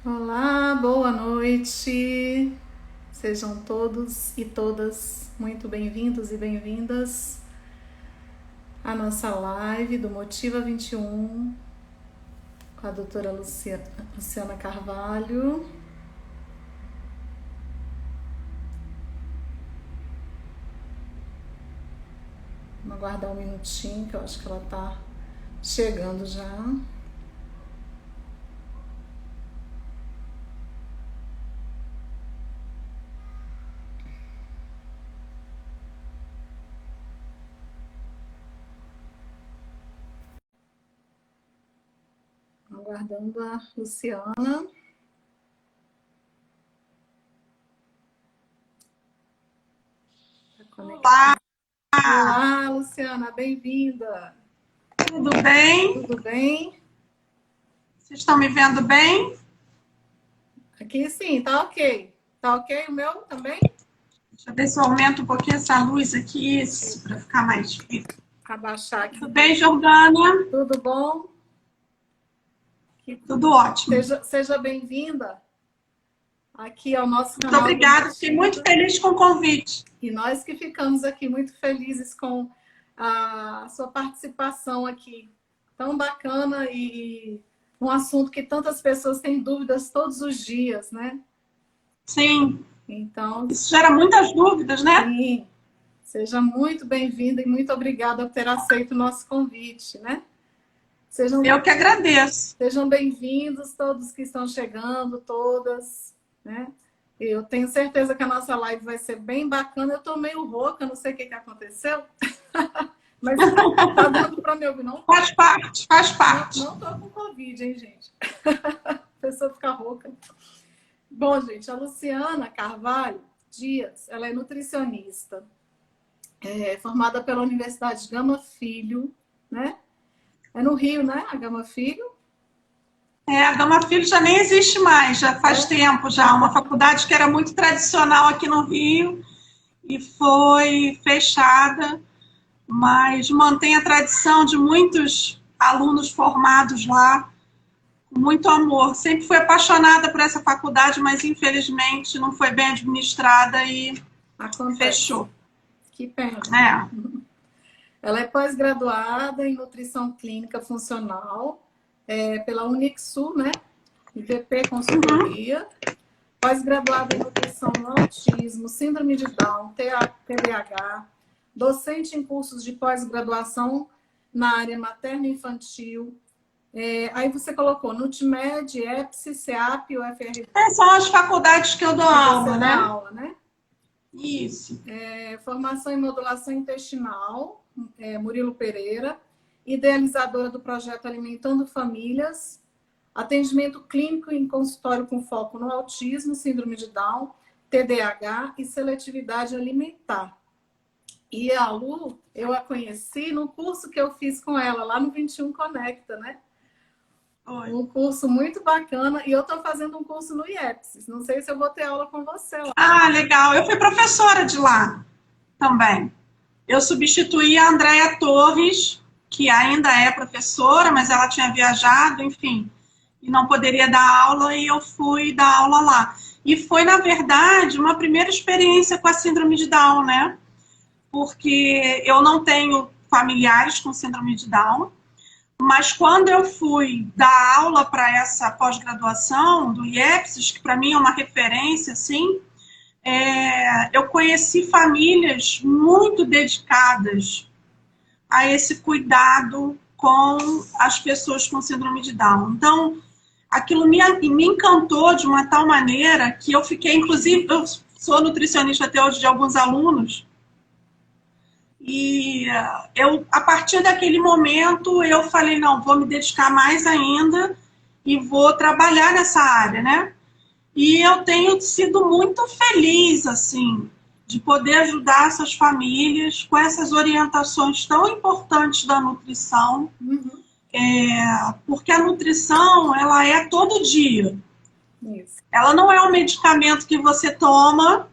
Olá, boa noite. Sejam todos e todas muito bem-vindos e bem-vindas à nossa live do Motiva 21 com a doutora Luciana Carvalho. Vamos aguardar um minutinho, que eu acho que ela está chegando já. Aguardando a Luciana. Olá! Olá, Luciana, bem-vinda! Tudo bem? Tudo bem? Vocês estão me vendo bem? Aqui sim, tá ok. Tá ok o meu também? Deixa eu ver se eu aumento um pouquinho essa luz aqui, para ficar mais... Abaixar aqui. Tudo bem, Jordânia? Tudo bom? Tudo ótimo. Seja bem-vinda aqui ao nosso canal. Muito obrigada, fiquei muito feliz com o convite. E nós que ficamos aqui muito felizes com a sua participação aqui. Tão bacana e um assunto que tantas pessoas têm dúvidas todos os dias, né? Sim. Então, isso gera muitas dúvidas, né? Sim. Seja muito bem-vinda e muito obrigada por ter aceito o nosso convite, né? Eu que agradeço. Sejam bem-vindos todos que estão chegando, todas, né? Eu tenho certeza que a nossa live vai ser bem bacana. Eu tô meio rouca, não sei o que aconteceu. Mas tá dando para me ouvir, não? Faz parte, faz parte. Não tô com Covid, hein, gente? A pessoa fica rouca. Bom, gente, a Luciana Carvalho Dias, ela é nutricionista, formada pela Universidade Gama Filho, né? É no Rio, né? A Gama Filho. A Gama Filho já nem existe mais, já faz tempo já. Uma faculdade que era muito tradicional aqui no Rio e foi fechada, mas mantém a tradição de muitos alunos formados lá, com muito amor. Sempre fui apaixonada por essa faculdade, mas infelizmente não foi bem administrada e fechou. Que pena. Ela é pós-graduada em Nutrição Clínica Funcional pela Unixul, né? IVP Consultoria. Pós-graduada em Nutrição no Autismo, Síndrome de Down, TDAH. Docente em cursos de pós-graduação na área materno-infantil. Aí você colocou Nutmed, EPSI, CEAP, UFRB. São as faculdades que eu dou aula, né? Isso. Formação em modulação intestinal, Murilo Pereira, idealizadora do projeto Alimentando Famílias, atendimento clínico em consultório com foco no autismo, síndrome de Down, TDAH e seletividade alimentar. E a Lu, eu a conheci no curso que eu fiz com ela, lá no 21 Conecta, né? Um curso muito bacana. E eu estou fazendo um curso no IEPSIS. Não sei se eu vou ter aula com você lá. Ah, legal. Eu fui professora de lá também. Eu substituí a Andréia Torres, que ainda é professora, mas ela tinha viajado, enfim, e não poderia dar aula, e eu fui dar aula lá. E foi, na verdade, uma primeira experiência com a síndrome de Down, né? Porque eu não tenho familiares com síndrome de Down, mas quando eu fui dar aula para essa pós-graduação do IEPSIS, que para mim é uma referência, assim, eu conheci famílias muito dedicadas a esse cuidado com as pessoas com síndrome de Down. Então, aquilo me encantou de uma tal maneira que eu fiquei, inclusive, eu sou nutricionista até hoje de alguns alunos, e a partir daquele momento, eu falei, não, vou me dedicar mais ainda e vou trabalhar nessa área, né? E eu tenho sido muito feliz, assim, de poder ajudar essas famílias com essas orientações tão importantes da nutrição, porque a nutrição, ela é todo dia. Isso. Ela não é um medicamento que você toma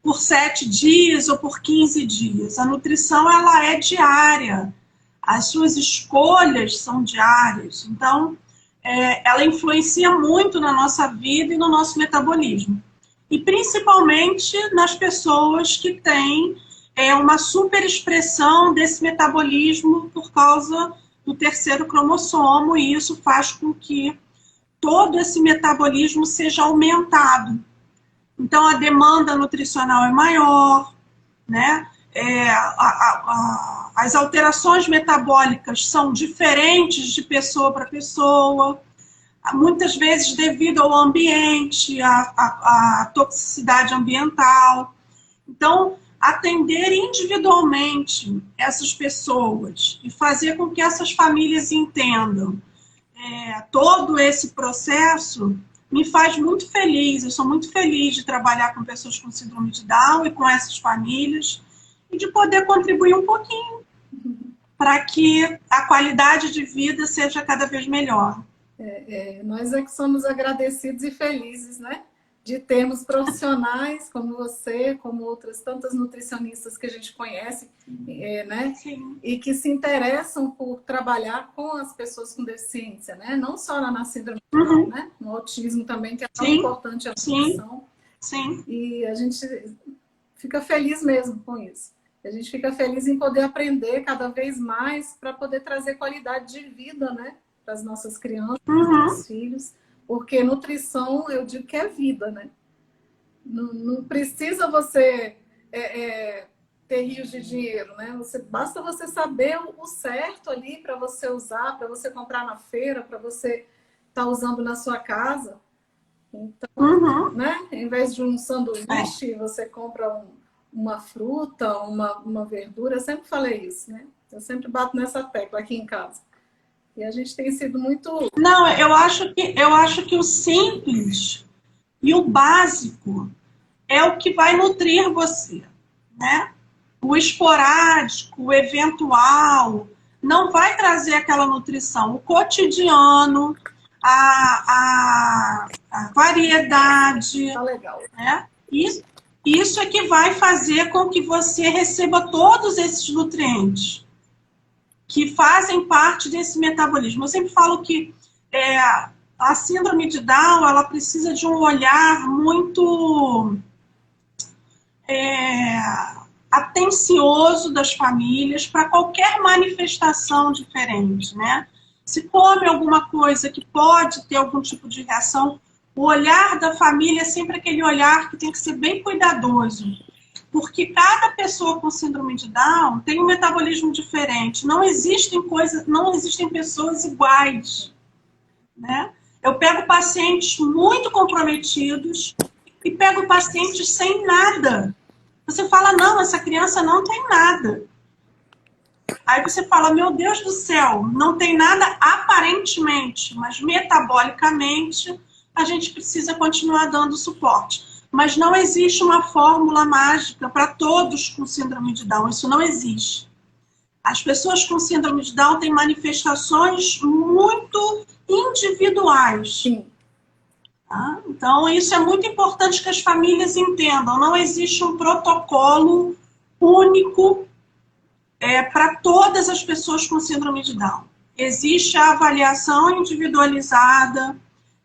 por 7 dias ou por 15 dias. A nutrição, ela é diária. As suas escolhas são diárias. Então, ela influencia muito na nossa vida e no nosso metabolismo. E principalmente nas pessoas que têm uma superexpressão desse metabolismo por causa do terceiro cromossomo, e isso faz com que todo esse metabolismo seja aumentado. Então, a demanda nutricional é maior, né? As alterações metabólicas são diferentes de pessoa para pessoa, muitas vezes devido ao ambiente, à toxicidade ambiental. Então, atender individualmente essas pessoas e fazer com que essas famílias entendam todo esse processo me faz muito feliz. Eu sou muito feliz de trabalhar com pessoas com síndrome de Down e com essas famílias e de poder contribuir um pouquinho para que a qualidade de vida seja cada vez melhor. Nós é que somos agradecidos e felizes, né? De termos profissionais como você, como outras tantas nutricionistas que a gente conhece, né? Sim. E que se interessam por trabalhar com as pessoas com deficiência, né? Não só na síndrome, né? No autismo também, que é tão importante a nutrição. Sim. E a gente fica feliz mesmo com isso. A gente fica feliz em poder aprender cada vez mais para poder trazer qualidade de vida, né? Para as nossas crianças, para os nossos filhos. Porque nutrição, eu digo que é vida, né? Não precisa você ter rios de dinheiro, né? Basta você saber o certo ali para você usar, para você comprar na feira, para você estar usando na sua casa. Então, né? Em vez de um sanduíche, você compra uma fruta, uma verdura. Eu sempre falei isso, né? Eu sempre bato nessa tecla aqui em casa. E a gente tem sido muito... Não, eu acho que o simples e o básico é o que vai nutrir você, né? O esporádico, o eventual, não vai trazer aquela nutrição. O cotidiano, a variedade, tá legal, né? Isso é que vai fazer com que você receba todos esses nutrientes que fazem parte desse metabolismo. Eu sempre falo que a síndrome de Down, ela precisa de um olhar muito atencioso das famílias para qualquer manifestação diferente, né? Se come alguma coisa que pode ter algum tipo de reação, o olhar da família é sempre aquele olhar que tem que ser bem cuidadoso. Porque cada pessoa com síndrome de Down tem um metabolismo diferente. Não existem pessoas iguais, né? Eu pego pacientes muito comprometidos e pego pacientes sem nada. Você fala, não, essa criança não tem nada. Aí você fala, meu Deus do céu, não tem nada aparentemente, mas metabolicamente a gente precisa continuar dando suporte. Mas não existe uma fórmula mágica para todos com síndrome de Down. Isso não existe. As pessoas com síndrome de Down têm manifestações muito individuais. Sim. Tá? Então, isso é muito importante que as famílias entendam. Não existe um protocolo único para todas as pessoas com síndrome de Down. Existe a avaliação individualizada,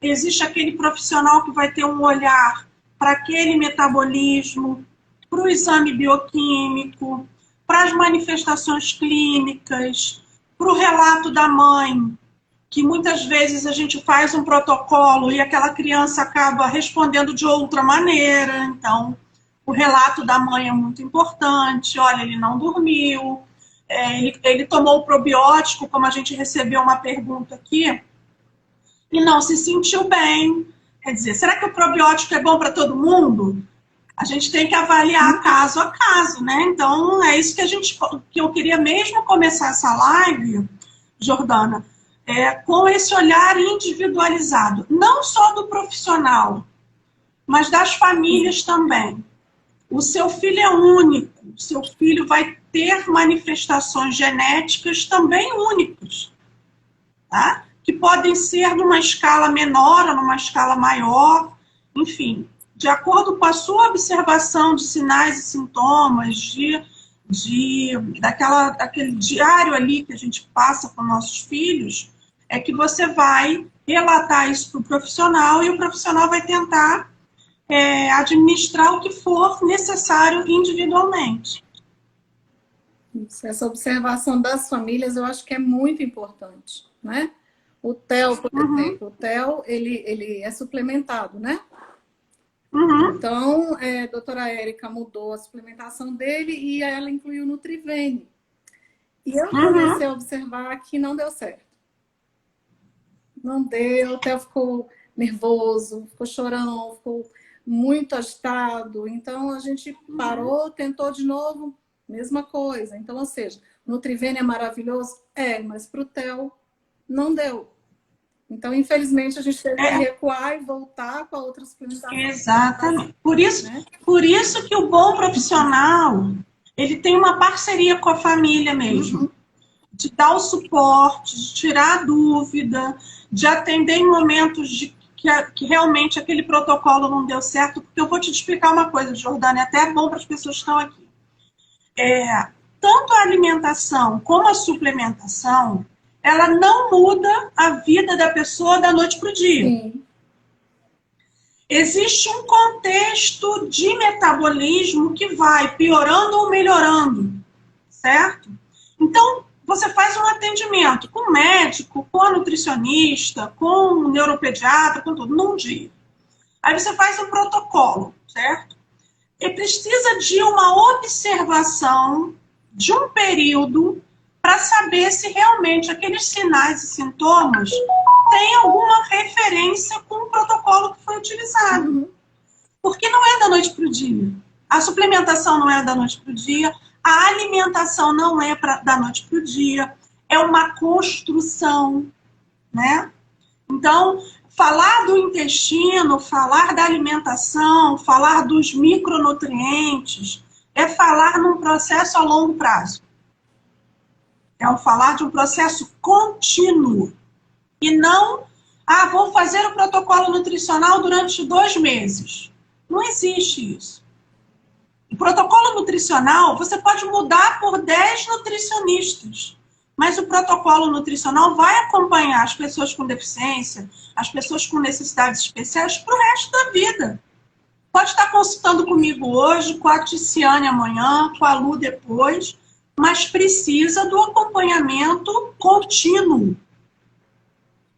existe aquele profissional que vai ter um olhar para aquele metabolismo, para o exame bioquímico, para as manifestações clínicas, para o relato da mãe, que muitas vezes a gente faz um protocolo e aquela criança acaba respondendo de outra maneira. Então, o relato da mãe é muito importante. Olha, ele não dormiu, ele tomou o probiótico, como a gente recebeu uma pergunta aqui, e não se sentiu bem. Quer dizer, será que o probiótico é bom para todo mundo? A gente tem que avaliar caso a caso, né? Então, é isso que eu queria mesmo começar essa live, Jordana, com esse olhar individualizado. Não só do profissional, mas das famílias também. O seu filho é único. O seu filho vai ter manifestações genéticas também únicas, tá? Que podem ser numa escala menor ou numa escala maior, enfim, de acordo com a sua observação de sinais e sintomas, daquele diário ali que a gente passa com nossos filhos, é que você vai relatar isso para o profissional e o profissional vai tentar administrar o que for necessário individualmente. Essa observação das famílias eu acho que é muito importante, né? O TEL, por exemplo, o TEL, ele é suplementado, né? Então, a doutora Érica mudou a suplementação dele e ela incluiu o Nutrivene. E eu comecei a observar que não deu certo. Não deu, o Theo ficou nervoso, ficou chorão, ficou muito agitado. Então, a gente parou, tentou de novo, mesma coisa. Então, ou seja, o Nutrivene é maravilhoso? Mas para o Theo não deu. Então, infelizmente, a gente teve que recuar e voltar com a outra suplementação. Exatamente. Por isso que o bom profissional, ele tem uma parceria com a família mesmo. De dar o suporte, de tirar a dúvida, de atender em momentos que realmente aquele protocolo não deu certo. Porque eu vou te explicar uma coisa, Jordânia, até é bom para as pessoas que estão aqui. Tanto a alimentação como a suplementação, ela não muda a vida da pessoa da noite para o dia. Sim. Existe um contexto de metabolismo que vai piorando ou melhorando, certo? Então, você faz um atendimento com o médico, com a nutricionista, com o neuropediatra, com tudo, num dia. Aí você faz um protocolo, certo? E precisa de uma observação de um período para saber se realmente aqueles sinais e sintomas têm alguma referência com o protocolo que foi utilizado. Porque não é da noite para o dia. A suplementação não é da noite para o dia, a alimentação não é da noite para o dia, é uma construção, né? Então, falar do intestino, falar da alimentação, falar dos micronutrientes, é falar num processo a longo prazo. É falar de um processo contínuo. E não, vou fazer o protocolo nutricional durante 2 meses. Não existe isso. O protocolo nutricional, você pode mudar por 10 nutricionistas. Mas o protocolo nutricional vai acompanhar as pessoas com deficiência, as pessoas com necessidades especiais para o resto da vida. Pode estar consultando comigo hoje, com a Ticiane amanhã, com a Lu depois, mas precisa do acompanhamento contínuo.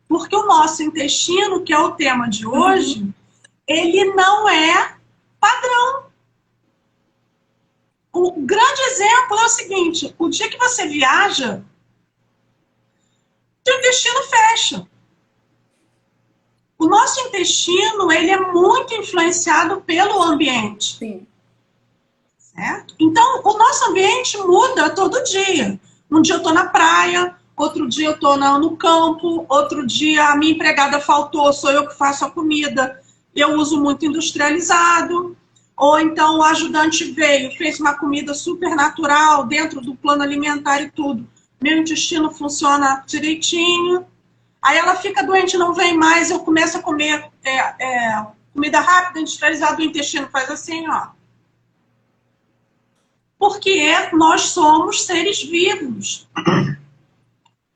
Porque o nosso intestino, que é o tema de hoje, ele não é padrão. O grande exemplo é o seguinte, o dia que você viaja, o intestino fecha. O nosso intestino, ele é muito influenciado pelo ambiente. Sim. Certo? Então, o nosso ambiente muda todo dia. Um dia eu estou na praia, outro dia eu estou no campo, outro dia a minha empregada faltou, sou eu que faço a comida, eu uso muito industrializado. Ou então o ajudante veio, fez uma comida super natural dentro do plano alimentar e tudo. Meu intestino funciona direitinho. Aí ela fica doente, não vem mais, eu começo a comer comida rápida, industrializada, o intestino faz assim, ó. Porque nós somos seres vivos.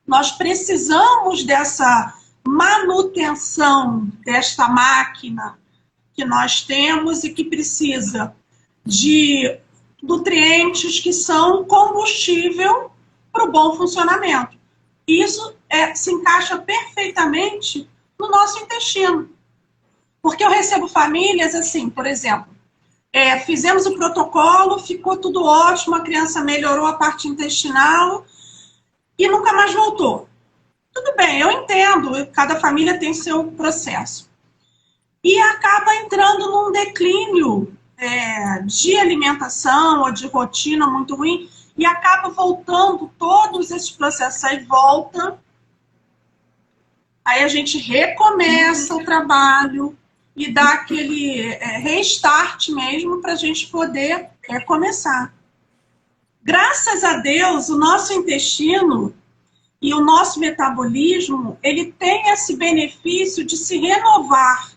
Nós precisamos dessa manutenção desta máquina que nós temos e que precisa de nutrientes que são combustível para o bom funcionamento. Isso se encaixa perfeitamente no nosso intestino. Porque eu recebo famílias assim, por exemplo, fizemos o protocolo, ficou tudo ótimo, a criança melhorou a parte intestinal e nunca mais voltou. Tudo bem, eu entendo, cada família tem seu processo. E acaba entrando num declínio de alimentação ou de rotina muito ruim e acaba voltando todos esses processos, aí volta, aí a gente recomeça o trabalho e dá aquele restart mesmo para a gente poder começar. Graças a Deus, o nosso intestino e o nosso metabolismo, ele tem esse benefício de se renovar.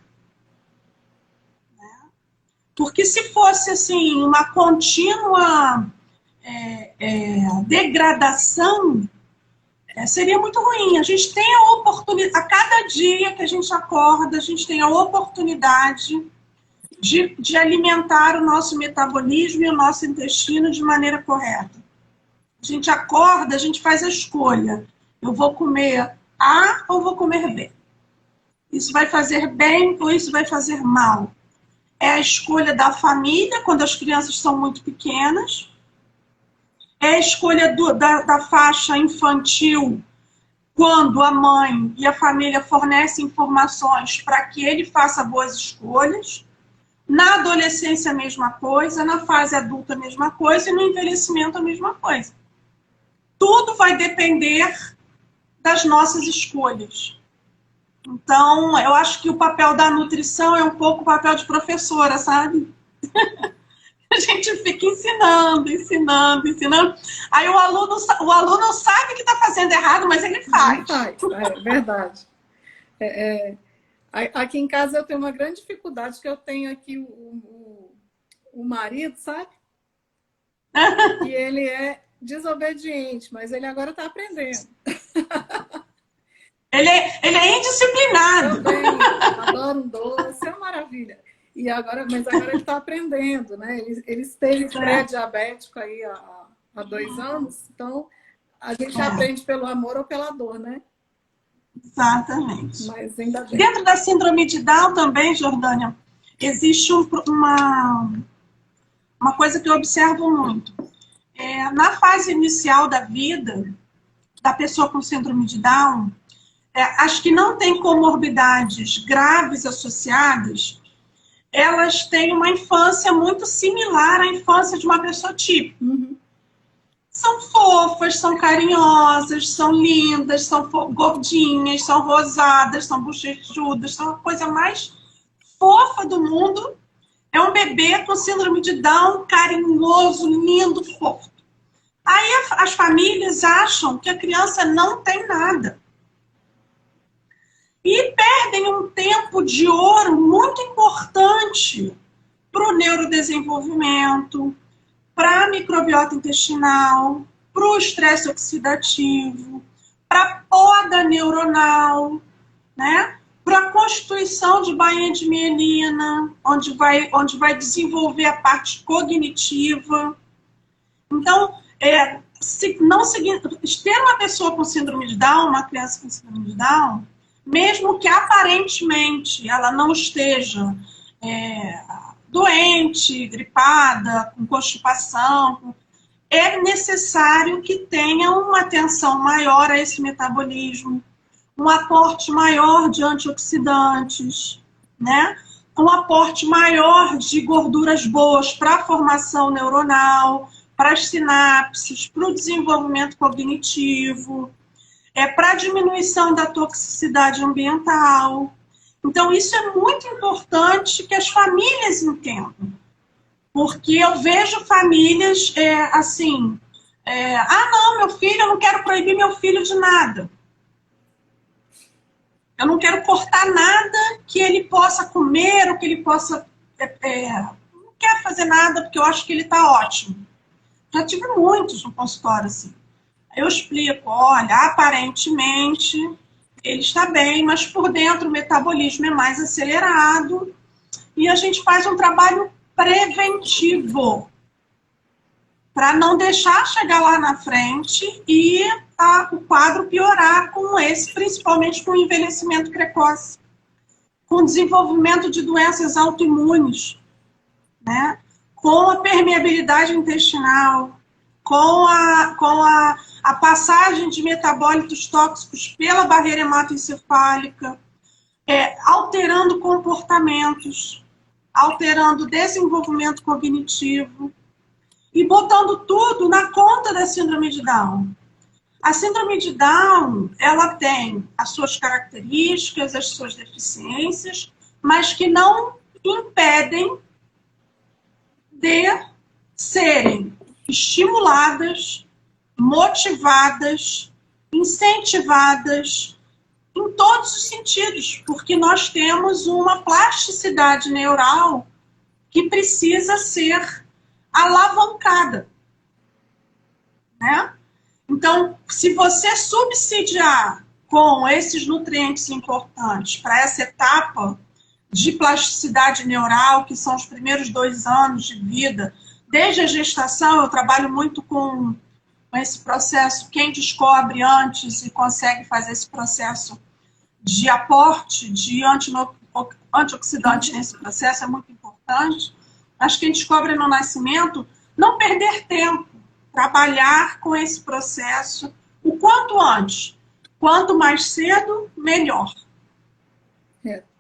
Porque se fosse assim, uma contínua degradação, seria muito ruim. A gente tem a oportunidade, a cada dia que a gente acorda, a gente tem a oportunidade de alimentar o nosso metabolismo e o nosso intestino de maneira correta. A gente acorda, a gente faz a escolha. Eu vou comer A ou vou comer B? Isso vai fazer bem ou isso vai fazer mal? É a escolha da família, quando as crianças são muito pequenas. É a escolha da faixa infantil, quando a mãe e a família fornecem informações para que ele faça boas escolhas. Na adolescência, a mesma coisa. Na fase adulta, a mesma coisa. E no envelhecimento, a mesma coisa. Tudo vai depender das nossas escolhas. Então, eu acho que o papel da nutrição é um pouco o papel de professora, sabe? A gente fica ensinando. Aí o aluno sabe que está fazendo errado, mas ele faz. É verdade. Aqui em casa eu tenho uma grande dificuldade, que eu tenho aqui o marido, sabe? E ele é desobediente, mas ele agora está aprendendo. Ele é indisciplinado. Também, adoro um doce, é uma maravilha. Mas agora ele está aprendendo, né? Ele esteve pré-diabético aí há 2 anos, então a gente aprende pelo amor ou pela dor, né? Exatamente. Mas ainda bem. Dentro da síndrome de Down também, Jordânia, existe uma coisa que eu observo muito. Na fase inicial da vida da pessoa com síndrome de Down, as que não têm comorbidades graves associadas, elas têm uma infância muito similar à infância de uma pessoa típica. Uhum. São fofas, são carinhosas, são lindas, são gordinhas, são rosadas, são bochechudas, são a coisa mais fofa do mundo. É um bebê com síndrome de Down, carinhoso, lindo, fofo. Aí as famílias acham que a criança não tem nada. E perdem um tempo de ouro muito importante para o neurodesenvolvimento, para a microbiota intestinal, para o estresse oxidativo, para a poda neuronal, né? Para a constituição de bainha de mielina, onde vai desenvolver a parte cognitiva. Então, ter uma pessoa com síndrome de Down, uma criança com síndrome de Down, mesmo que aparentemente ela não esteja doente, gripada, com constipação, é necessário que tenha uma atenção maior a esse metabolismo, um aporte maior de antioxidantes, né? Um aporte maior de gorduras boas para a formação neuronal, para as sinapses, para o desenvolvimento cognitivo, para a diminuição da toxicidade ambiental. Então, isso é muito importante que as famílias entendam. Porque eu vejo famílias assim, não, meu filho, eu não quero proibir meu filho de nada. Eu não quero cortar nada que ele possa comer, ou que ele possa... não quero fazer nada porque eu acho que ele está ótimo. Já tive muitos no consultório assim. Eu explico, olha, aparentemente ele está bem, mas por dentro o metabolismo é mais acelerado e a gente faz um trabalho preventivo para não deixar chegar lá na frente e o quadro piorar principalmente com o envelhecimento precoce, com o desenvolvimento de doenças autoimunes, né? Com a permeabilidade intestinal, com a passagem de metabólitos tóxicos pela barreira hematoencefálica, alterando comportamentos, alterando o desenvolvimento cognitivo e botando tudo na conta da síndrome de Down. A síndrome de Down, ela tem as suas características, as suas deficiências, mas que não impedem de serem estimuladas, motivadas, incentivadas em todos os sentidos, porque nós temos uma plasticidade neural que precisa ser alavancada, né? Então, se você subsidiar com esses nutrientes importantes para essa etapa de plasticidade neural, que são os primeiros 2 anos de vida, desde a gestação, eu trabalho muito com esse processo, quem descobre antes e consegue fazer esse processo de aporte de antioxidante nesse processo é muito importante. Mas quem descobre no nascimento, não perder tempo, trabalhar com esse processo o quanto antes. Quanto mais cedo, melhor.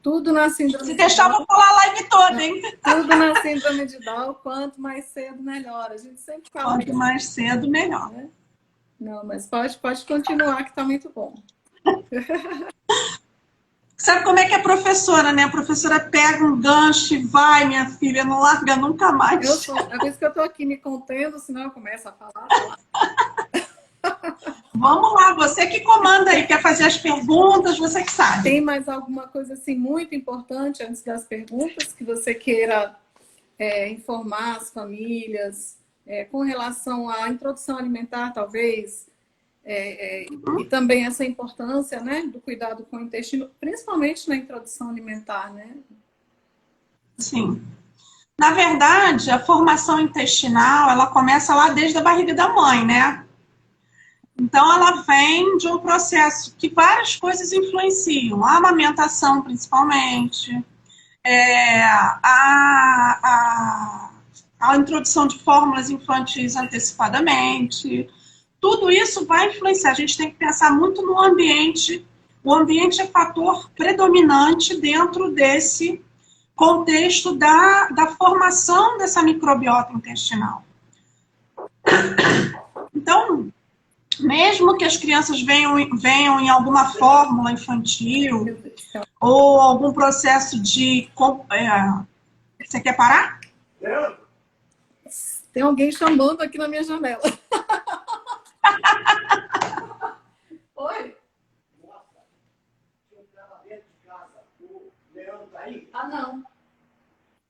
Tudo na síndrome de Down. Se deixar, eu vou falar a live toda, hein? Tudo na síndrome de Down, quanto mais cedo, melhor. A gente sempre fala Quanto mais cedo, melhor. Né? Não, mas pode continuar, que está muito bom. Sabe como é que é a professora, né? A professora pega um gancho e vai, minha filha, não larga nunca mais. É por isso que eu estou aqui me contendo, senão eu começo a falar. Vamos lá, você que comanda aí, quer fazer as perguntas, você que sabe. Tem mais alguma coisa assim muito importante antes das perguntas que você queira informar as famílias com relação à introdução alimentar, talvez? E também essa importância, né, do cuidado com o intestino, principalmente na introdução alimentar, né? Sim. Na verdade, a formação intestinal, ela começa lá desde a barriga da mãe, né? Então, ela vem de um processo que várias coisas influenciam. A amamentação, principalmente, a introdução de fórmulas infantis antecipadamente. Tudo isso vai influenciar. A gente tem que pensar muito no ambiente. O ambiente é fator predominante dentro desse contexto da formação dessa microbiota intestinal. Então, mesmo que as crianças venham em alguma fórmula infantil ou algum processo de... Você quer parar? Tem alguém chamando aqui na minha janela. Oi? Ah, não.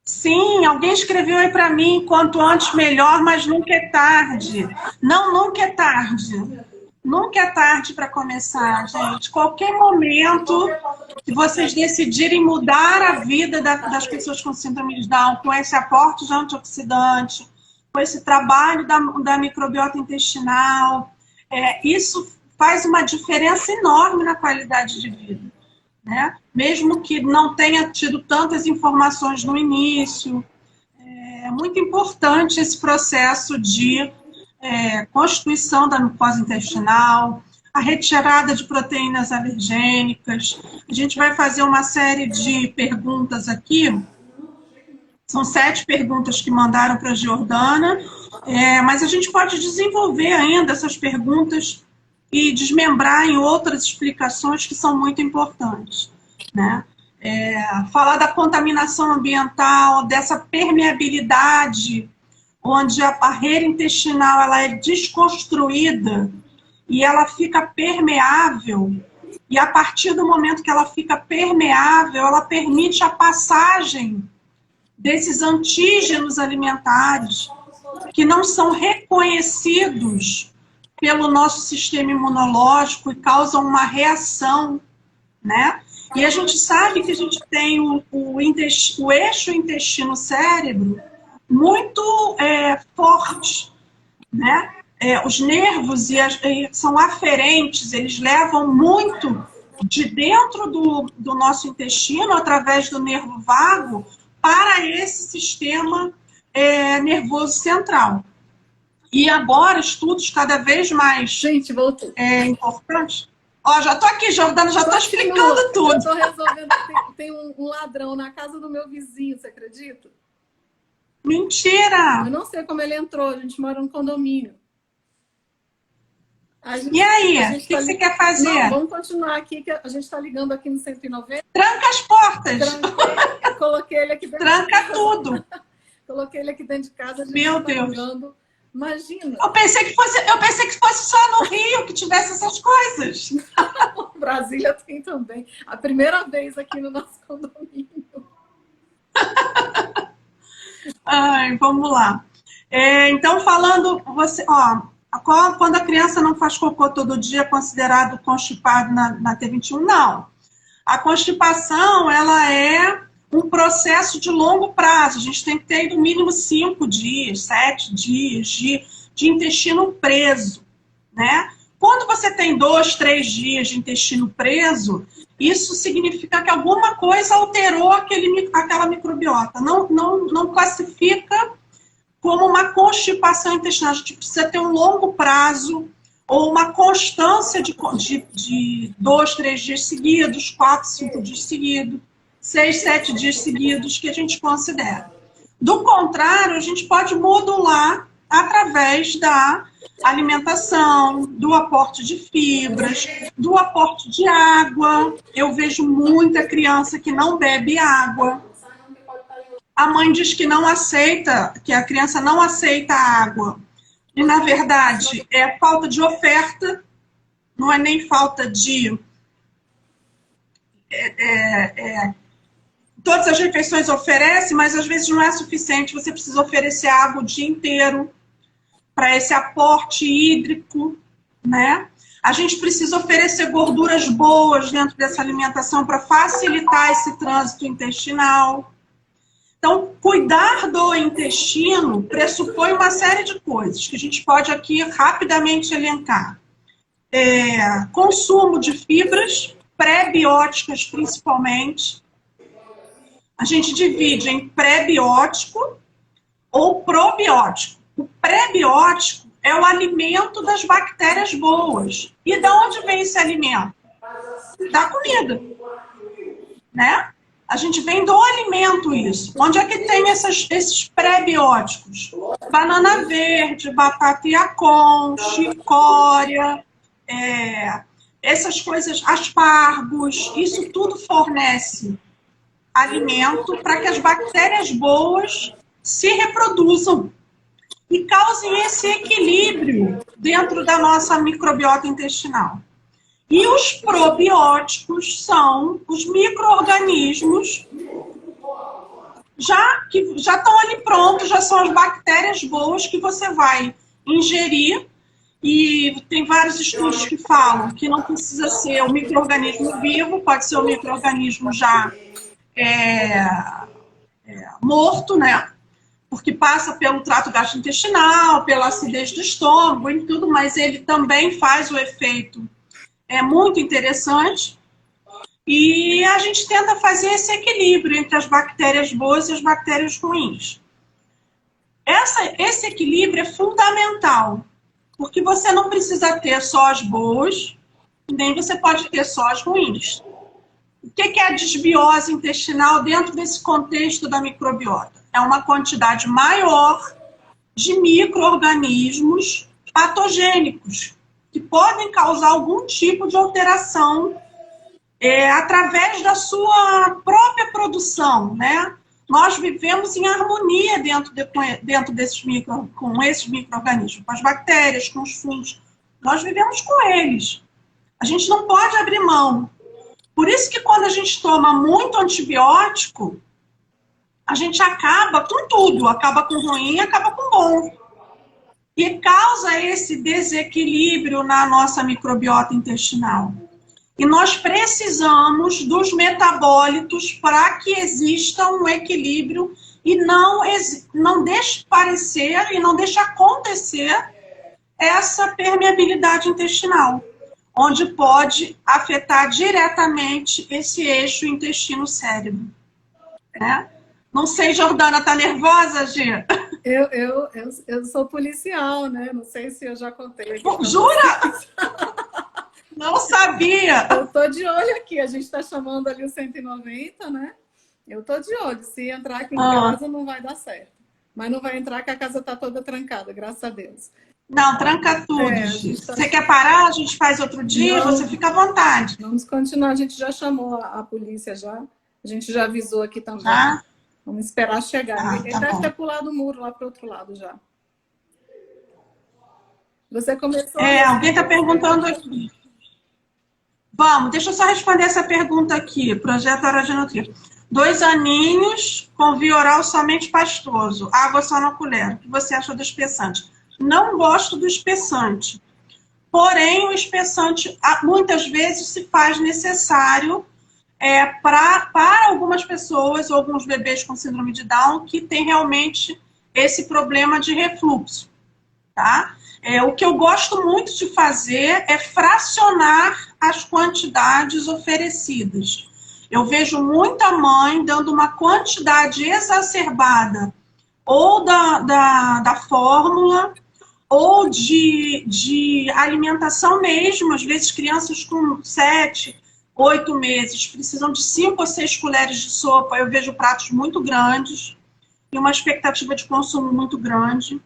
Sim, alguém escreveu aí para mim, quanto antes melhor, mas nunca é tarde. Não, nunca é tarde. Nunca é tarde para começar, gente. Qualquer momento que vocês decidirem mudar a vida das pessoas com síndrome de Down, com esse aporte de antioxidante, com esse trabalho da microbiota intestinal, isso faz uma diferença enorme na qualidade de vida, né? Mesmo que não tenha tido tantas informações no início, é muito importante esse processo de constituição da mucosa intestinal, a retirada de proteínas alergênicas. A gente vai fazer uma série de perguntas aqui. São 7 perguntas que mandaram para a Jordana, mas a gente pode desenvolver ainda essas perguntas e desmembrar em outras explicações que são muito importantes, né? Falar da contaminação ambiental, dessa permeabilidade, onde a barreira intestinal ela é desconstruída e ela fica permeável, e a partir do momento que ela fica permeável, ela permite a passagem desses antígenos alimentares que não são reconhecidos pelo nosso sistema imunológico e causam uma reação, né? E a gente sabe que a gente tem o eixo intestino-cérebro muito forte, né? Os nervos são aferentes, eles levam muito de dentro do nosso intestino, através do nervo vago, para esse sistema nervoso central. E agora, estudos cada vez mais importantes. Ó, já estou aqui, Jordana, já estou explicando tudo. Eu estou resolvendo. Tem um ladrão na casa do meu vizinho, você acredita? Mentira! Eu não sei como ele entrou, a gente mora num condomínio. E aí, o que você quer fazer? Não, vamos continuar aqui, que a gente está ligando aqui no 190. Tranca as portas! Coloquei ele aqui dentro. Tranca tudo! Coloquei ele aqui dentro de casa, a gente Meu tá Deus! ligando. Imagina! Eu pensei que fosse só no Rio que tivesse essas coisas. Brasília tem também. A primeira vez aqui no nosso condomínio. Ai, vamos lá. Então, falando, Quando a criança não faz cocô todo dia, é considerado constipado na T21? Não. A constipação, ela é um processo de longo prazo. A gente tem que ter, no mínimo, 5 dias, 7 dias de intestino preso, né? Quando você tem 2, 3 dias de intestino preso, isso significa que alguma coisa alterou aquela microbiota. Não classifica como uma constipação intestinal. A gente precisa ter um longo prazo ou uma constância de 2, 3 dias seguidos, 4, 5 dias seguidos, 6, 7 dias seguidos, que a gente considera. Do contrário, a gente pode modular através da alimentação, do aporte de fibras, do aporte de água. Eu vejo muita criança que não bebe água. A mãe diz que não aceita, que a criança não aceita água. E, na verdade, é falta de oferta, não é nem falta de... Todas as refeições oferecem, mas às vezes não é suficiente. Você precisa oferecer água o dia inteiro para esse aporte hídrico, né? A gente precisa oferecer gorduras boas dentro dessa alimentação para facilitar esse trânsito intestinal. Então, cuidar do intestino pressupõe uma série de coisas que a gente pode aqui rapidamente elencar. Consumo de fibras, pré-bióticas principalmente. A gente divide em pré-biótico ou probiótico. O pré-biótico é o alimento das bactérias boas. E de onde vem esse alimento? Da comida, né? A gente vem do alimento isso. Onde é que tem esses pré-bióticos? Banana verde, batata iacon, chicória, essas coisas, aspargos, isso tudo fornece alimento para que as bactérias boas se reproduzam e causem esse equilíbrio dentro da nossa microbiota intestinal. E os probióticos são os micro-organismos que já estão ali prontos, já são as bactérias boas que você vai ingerir. E tem vários estudos que falam que não precisa ser um micro-organismo vivo, pode ser um micro-organismo já morto, né? Porque passa pelo trato gastrointestinal, pela acidez do estômago e tudo, mas ele também faz o efeito muito interessante. E a gente tenta fazer esse equilíbrio entre as bactérias boas e as bactérias ruins. Esse equilíbrio é fundamental, porque você não precisa ter só as boas, nem você pode ter só as ruins. O que é a desbiose intestinal dentro desse contexto da microbiota? É uma quantidade maior de micro-organismos patogênicos que podem causar algum tipo de alteração através da sua própria produção, né? Nós vivemos em harmonia dentro desses com esses micro-organismos, com as bactérias, com os fungos. Nós vivemos com eles. A gente não pode abrir mão. Por isso que quando a gente toma muito antibiótico, a gente acaba com tudo. Acaba com ruim, acaba com bom. E causa esse desequilíbrio na nossa microbiota intestinal. E nós precisamos dos metabólitos para que exista um equilíbrio e não deixe parecer e não deixe acontecer essa permeabilidade intestinal, onde pode afetar diretamente esse eixo intestino-cérebro. Né? Não sei, Jordana, tá nervosa, Gi? Eu sou policial, né? Não sei se eu já contei. Jura? Não sabia! Eu tô de olho aqui, a gente está chamando ali o 190, né? Eu tô de olho, se entrar aqui em casa não vai dar certo. Mas não vai entrar que a casa tá toda trancada, graças a Deus. Não, tranca tudo. Você quer parar? A gente faz outro dia, não, você fica à vontade. Vamos continuar, a gente já chamou a polícia já. A gente já avisou aqui também. Vamos esperar chegar. Ele deve ter pulado o muro lá para o outro lado já. Você começou... alguém está perguntando aqui. Vamos, deixa eu só responder essa pergunta aqui. Projeto Hora de Nutrir. 2 aninhos com via oral somente pastoso. Água só na colher. O que você achou do espessante? não gosto do espessante. Porém, o espessante muitas vezes se faz necessário para algumas pessoas, ou alguns bebês com síndrome de Down, que tem realmente esse problema de refluxo, tá? O que eu gosto muito de fazer é fracionar as quantidades oferecidas. Eu vejo muita mãe dando uma quantidade exacerbada ou da fórmula, ou de alimentação mesmo. Às vezes crianças com 7, 8 meses precisam de 5 ou 6 colheres de sopa. Eu vejo pratos muito grandes e uma expectativa de consumo muito grande.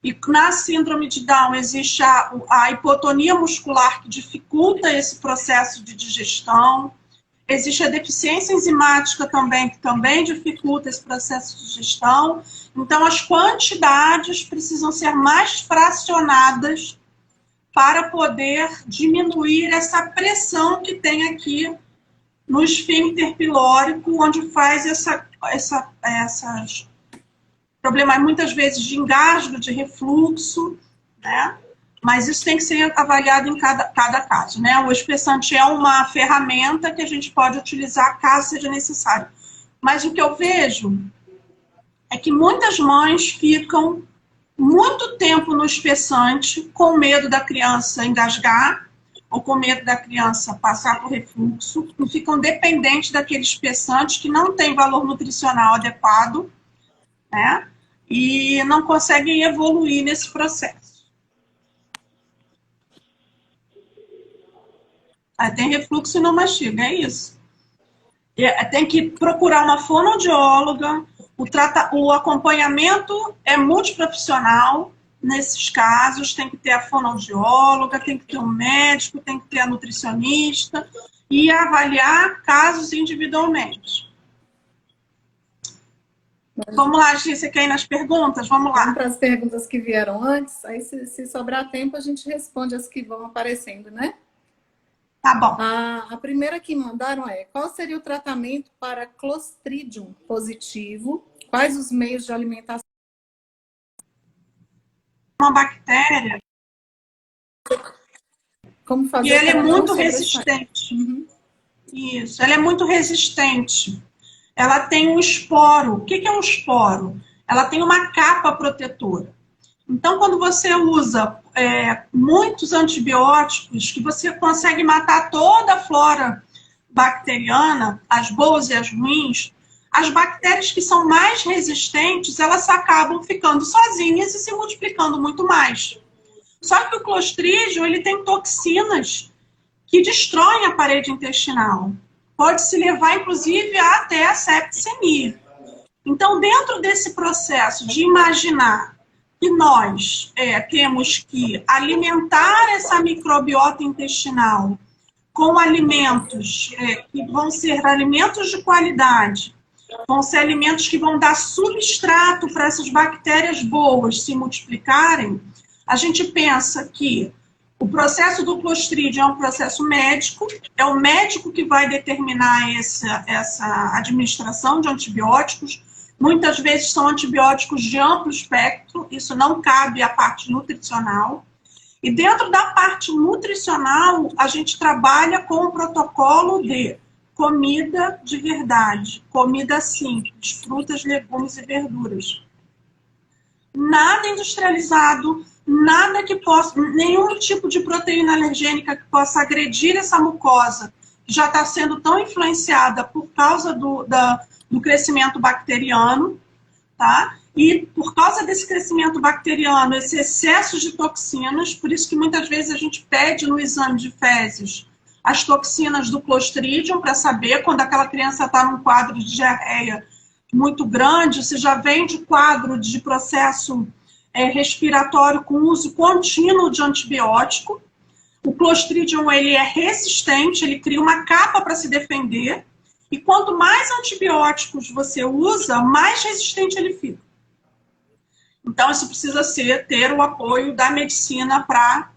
E na síndrome de Down existe a hipotonia muscular, que dificulta esse processo de digestão. Existe a deficiência enzimática também, que também dificulta esse processo de digestão. Então, as quantidades precisam ser mais fracionadas para poder diminuir essa pressão que tem aqui no esfíncter pilórico, onde faz essas problemas, muitas vezes, de engasgo, de refluxo, né? Mas isso tem que ser avaliado em cada caso, né? O espessante é uma ferramenta que a gente pode utilizar caso seja necessário. Mas o que eu vejo é que muitas mães ficam muito tempo no espessante com medo da criança engasgar ou com medo da criança passar por refluxo, e ficam dependentes daquele espessante que não tem valor nutricional adequado, né? E não conseguem evoluir nesse processo. Tem refluxo e não mastiga, é isso. Tem que procurar uma fonoaudióloga. O acompanhamento é multiprofissional. Nesses casos, tem que ter a fonoaudióloga, tem que ter um médico, tem que ter a nutricionista e avaliar casos individualmente. Vamos lá, Gi, você quer ir nas perguntas? Vamos lá. Vamos para as perguntas que vieram antes. Aí, se sobrar tempo, a gente responde as que vão aparecendo, né? Tá bom. A primeira que mandaram é: qual seria o tratamento para Clostridium positivo? Quais os meios de alimentação? Uma bactéria. Como fazer? E ela é muito resistente. Uhum. Isso, ela é muito resistente. Ela tem um esporo. O que é um esporo? Ela tem uma capa protetora. Então, quando você usa muitos antibióticos, que você consegue matar toda a flora bacteriana, as boas e as ruins, as bactérias que são mais resistentes, elas acabam ficando sozinhas e se multiplicando muito mais. Só que o Clostridium, ele tem toxinas que destroem a parede intestinal. Pode se levar, inclusive, até a septicemia. Então, dentro desse processo de imaginar que nós temos que alimentar essa microbiota intestinal com alimentos que vão ser alimentos de qualidade, vão ser alimentos que vão dar substrato para essas bactérias boas se multiplicarem, a gente pensa que o processo do Clostridium é um processo médico, é o médico que vai determinar essa administração de antibióticos. Muitas vezes são antibióticos de amplo espectro, isso não cabe à parte nutricional. E dentro da parte nutricional, a gente trabalha com o protocolo de comida de verdade, comida simples, frutas, legumes e verduras. Nada industrializado, nada que possa, nenhum tipo de proteína alergênica que possa agredir essa mucosa, que já está sendo tão influenciada por causa do crescimento bacteriano, tá? E por causa desse crescimento bacteriano, esse excesso de toxinas, por isso que muitas vezes a gente pede no exame de fezes as toxinas do Clostridium para saber quando aquela criança está num quadro de diarreia muito grande, se já vem de quadro de processo respiratório com uso contínuo de antibiótico. O Clostridium, ele é resistente, ele cria uma capa para se defender. E quanto mais antibióticos você usa, mais resistente ele fica. Então, isso precisa ter o apoio da medicina para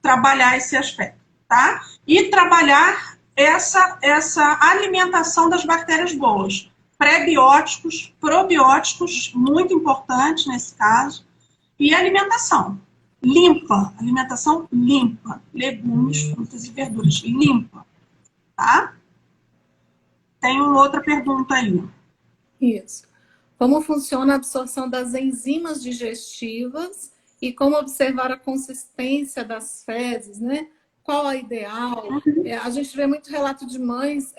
trabalhar esse aspecto, tá? E trabalhar essa alimentação das bactérias boas. Prebióticos, probióticos, muito importante nesse caso, e alimentação. limpa, alimentação limpa, legumes, frutas e verduras, limpa, tá? Tem uma outra pergunta aí. Isso. Como funciona a absorção das enzimas digestivas e como observar a consistência das fezes, né? Qual a ideal? A gente vê muito relato de mães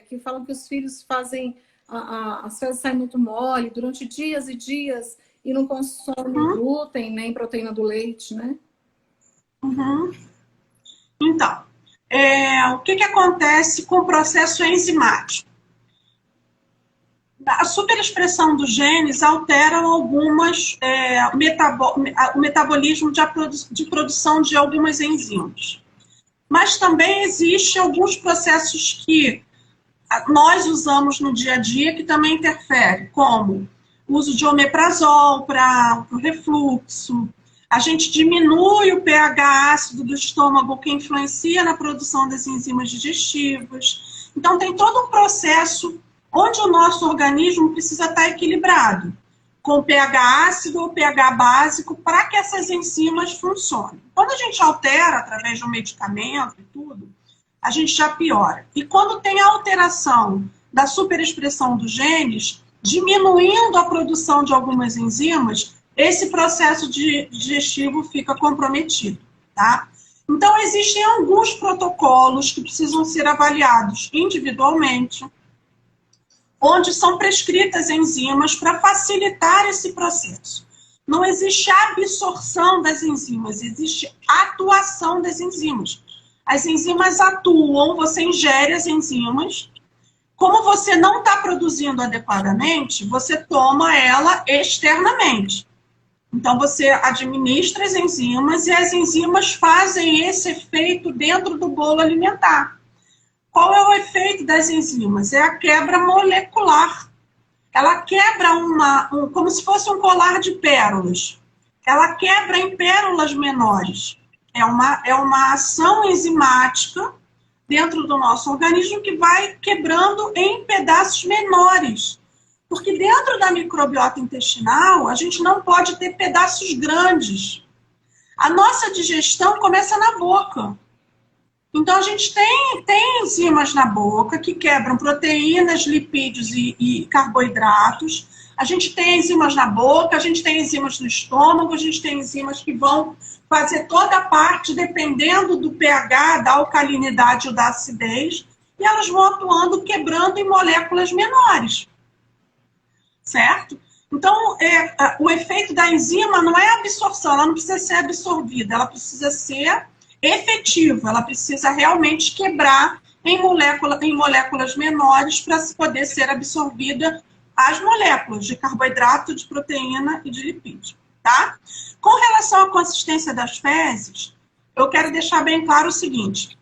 que falam que os filhos fazem, as fezes saem muito mole durante dias e dias e não consomem glúten nem proteína do leite, né? Então, o que acontece com o processo enzimático? A superexpressão dos genes alteram algumas, o metabolismo de produção de algumas enzimas. Mas também existem alguns processos que nós usamos no dia a dia que também interferem, como o uso de omeprazol para o refluxo. A gente diminui o pH ácido do estômago, que influencia na produção das enzimas digestivas. Então, tem todo um processo onde o nosso organismo precisa estar equilibrado, com pH ácido ou pH básico, para que essas enzimas funcionem. Quando a gente altera através de um medicamento e tudo, a gente já piora. E quando tem a alteração da superexpressão dos genes, diminuindo a produção de algumas enzimas, esse processo digestivo fica comprometido, tá? Então, existem alguns protocolos que precisam ser avaliados individualmente, onde são prescritas enzimas para facilitar esse processo. Não existe absorção das enzimas, existe atuação das enzimas. As enzimas atuam, você ingere as enzimas. Como você não está produzindo adequadamente, você toma ela externamente. Então, você administra as enzimas e as enzimas fazem esse efeito dentro do bolo alimentar. Qual é o efeito das enzimas? É a quebra molecular. Ela quebra como se fosse um colar de pérolas. Ela quebra em pérolas menores. É uma ação enzimática dentro do nosso organismo que vai quebrando em pedaços menores. Porque dentro da microbiota intestinal, a gente não pode ter pedaços grandes. A nossa digestão começa na boca. Então, a gente tem enzimas na boca que quebram proteínas, lipídios e carboidratos. A gente tem enzimas na boca, a gente tem enzimas no estômago, a gente tem enzimas que vão fazer toda a parte, dependendo do pH, da alcalinidade ou da acidez, e elas vão atuando, quebrando em moléculas menores. Certo? Então, o efeito da enzima não é a absorção, ela não precisa ser absorvida, ela precisa ser efetivo, ela precisa realmente quebrar em moléculas menores para poder ser absorvida as moléculas de carboidrato, de proteína e de lipídio, tá? Com relação à consistência das fezes, eu quero deixar bem claro o seguinte,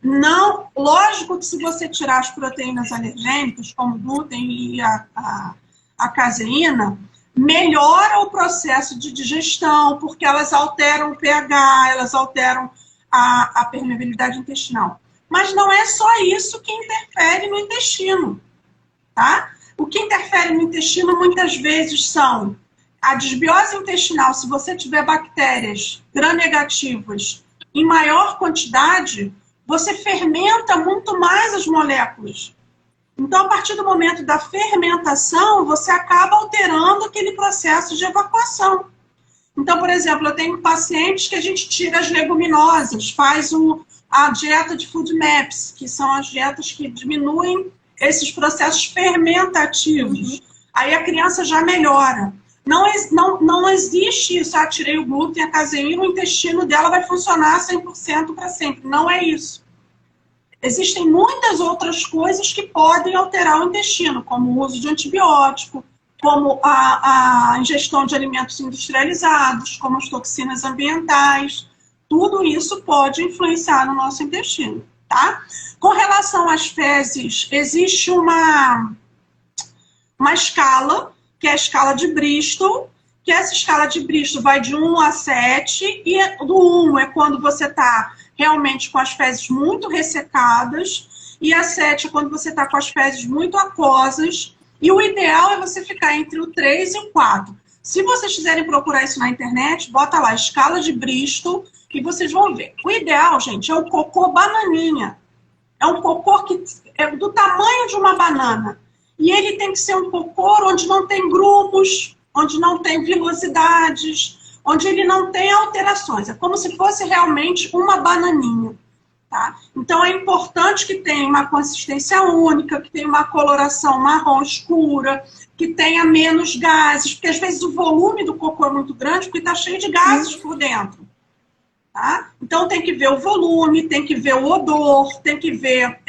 lógico que se você tirar as proteínas alergênicas, como o glúten e a caseína, melhora o processo de digestão, porque elas alteram o pH, elas alteram a permeabilidade intestinal. Mas não é só isso que interfere no intestino, tá? O que interfere no intestino muitas vezes são a desbiose intestinal. Se você tiver bactérias gram-negativas em maior quantidade, você fermenta muito mais as moléculas. Então, a partir do momento da fermentação, você acaba alterando aquele processo de evacuação. Então, por exemplo, eu tenho pacientes que a gente tira as leguminosas, faz a dieta de food maps, que são as dietas que diminuem esses processos fermentativos. Aí a criança já melhora. Não existe isso, tirei o glúten, a caseína, o intestino dela vai funcionar 100% para sempre. Não é isso. Existem muitas outras coisas que podem alterar o intestino, como o uso de antibiótico, como a ingestão de alimentos industrializados, como as toxinas ambientais. Tudo isso pode influenciar no nosso intestino, tá? Com relação às fezes, existe uma escala, que é a escala de Bristol, que essa escala de Bristol vai de 1 a 7, e do 1 é quando você está realmente com as fezes muito ressecadas, e a 7 é quando você está com as fezes muito aquosas, e o ideal é você ficar entre o 3 e o 4. Se vocês quiserem procurar isso na internet, bota lá, escala de Bristol, que vocês vão ver. O ideal, gente, é o cocô bananinha. É um cocô que é do tamanho de uma banana. E ele tem que ser um cocô onde não tem grumos, onde não tem vilosidades, onde ele não tem alterações. É como se fosse realmente uma bananinha. Tá? Então é importante que tenha uma consistência única, que tenha uma coloração marrom escura, que tenha menos gases, porque às vezes o volume do cocô é muito grande porque está cheio de gases por dentro. Tá? Então tem que ver o volume, tem que ver o odor, tem que ver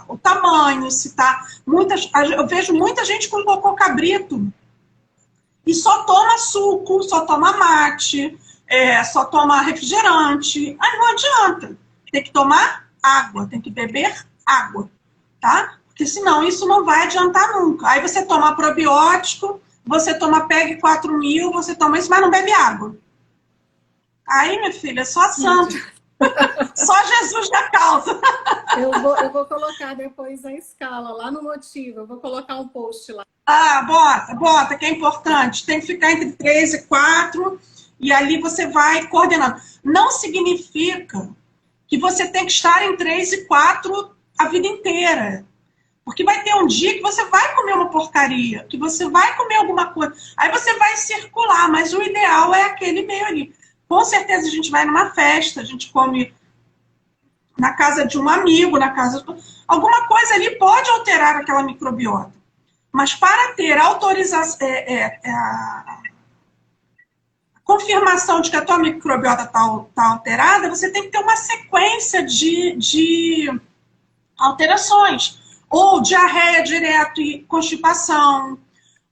o tamanho, se tá. Eu vejo muita gente com cocô cabrito e só toma suco, só toma mate, só toma refrigerante. Aí não adianta. Tem que tomar água, tem que beber água, tá? Porque senão isso não vai adiantar nunca. Aí você toma probiótico, você toma PEG 4000, você toma isso, mas não bebe água. Aí, minha filha, é só santo. Só Jesus da causa. Eu vou colocar depois a escala lá no Motiva. Eu vou colocar um post lá. Bota, que é importante. Tem que ficar entre 3 e 4 e ali você vai coordenando. Não significa que você tem que estar em 3 e 4 a vida inteira. Porque vai ter um dia que você vai comer uma porcaria, que você vai comer alguma coisa. Aí você vai circular, mas o ideal é aquele meio ali. Com certeza a gente vai numa festa, a gente come na casa de um amigo, na casa de... Alguma coisa ali pode alterar aquela microbiota. Mas para ter autorização, confirmação de que a tua microbiota está alterada, você tem que ter uma sequência de alterações. Ou diarreia direto e constipação,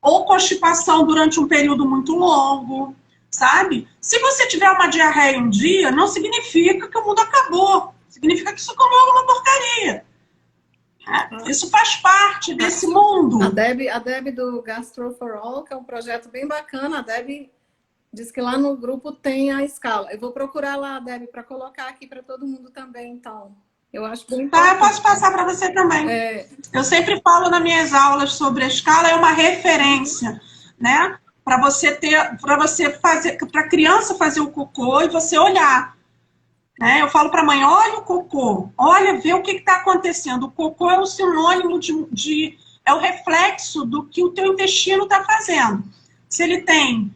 ou constipação durante um período muito longo, sabe? Se você tiver uma diarreia um dia, não significa que o mundo acabou. Significa que você comeu alguma porcaria. Isso faz parte desse mundo. A Deb do Gastro for All, que é um projeto bem bacana, a Deb diz que lá no grupo tem a escala. Eu vou procurar lá, Deb, para colocar aqui para todo mundo também, então. Eu acho bem importante. Tá, eu posso passar para você também. Eu sempre falo nas minhas aulas sobre a escala, é uma referência, né? Para você fazer, para a criança fazer o cocô e você olhar. Né? Eu falo para a mãe, olha o cocô, olha, vê o que está acontecendo. O cocô é um sinônimo é o reflexo do que o teu intestino está fazendo. Se ele tem